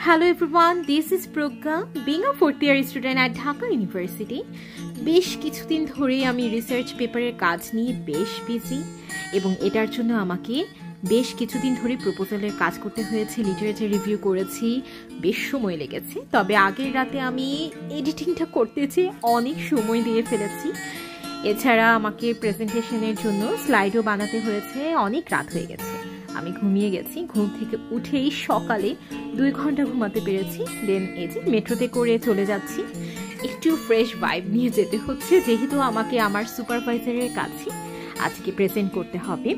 Hello everyone, this is Progya. Being a fourth year student at Dhaka University, বেশ কিছুদিন ধরে আমি research পেপারের কাজ নিয়ে বেশ বিজি এবং এটার জন্য আমাকে বেশ কিছুদিন ধরে প্রপোজালের কাজ করতে হয়েছে, লিটারেচার রিভিউ করেছি, বেশ সময় লেগেছে। তবে আগের রাতে আমি এডিটিংটা করতেছি, অনেক সময় দিয়ে ফেলেছি। এছাড়া আমাকে প্রেজেন্টেশনের জন্য স্লাইডও বানাতে হয়েছে, অনেক রাত হয়ে গেছে। আমি ঘুমিয়ে গেছি, ঘুম থেকে উঠেই সকালে 2 ঘন্টা ঘুমাতে পেরেছি। দেন এই যে মেট্রোতে করে চলে যাচ্ছি, একটু ফ্রেশ ভাইব নিয়ে যেতে হচ্ছে, যেহেতু আমাকে আমার সুপারভাইজারের কাছে আজকে প্রেজেন্ট করতে হবে।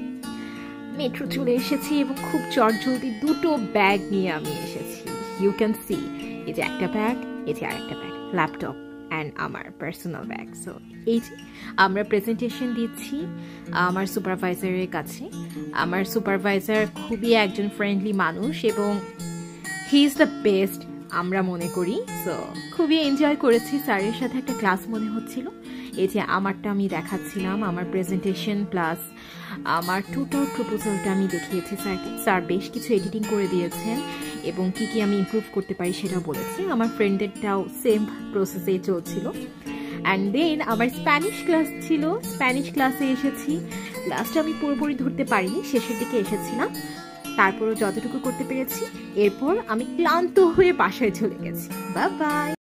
মেট্রো চলে এসেছি এবং খুব চটজলদি 2টো ব্যাগ নিয়ে আমি এসেছি। ইউ ক্যান সি, এই যে একটা ব্যাগ, এই যে আরেকটা ব্যাগ, ল্যাপটপ অ্যান্ড আমার পার্সোনাল ব্যাগ। সো এই যে আমরা প্রেজেন্টেশন দিচ্ছি আমার সুপারভাইজারের কাছে। আমার সুপারভাইজার খুবই একজন ফ্রেন্ডলি মানুষ এবং হি ইজ দ্য বেস্ট আমরা মনে করি। সো খুবই এনজয় করেছি, স্যারের সাথে একটা ক্লাস মনে হচ্ছিল। এই যে আমারটা আমি দেখাচ্ছিলাম, আমার প্রেজেন্টেশন প্লাস আমার টোটাল প্রপোজালটা আমি দেখিয়েছি স্যারকে। স্যার বেশ কিছু এডিটিং করে দিয়েছেন এবং কি কি আমি ইমপ্রুভ করতে পারি সেটাও বলেছি। আমার ফ্রেন্ডেরটাও সেম প্রসেসেই চলছিল। অ্যান্ড দেন আমার স্প্যানিশ ক্লাস ছিল, স্প্যানিশ ক্লাসে এসেছি। ক্লাসটা আমি পুরোপুরি ধরতে পারিনি, শেষের দিকে এসেছিলাম, তারপরও যতটুকু করতে পেরেছি। এরপর আমি ক্লান্ত হয়ে বাসায় চলে গেছি। Bye bye.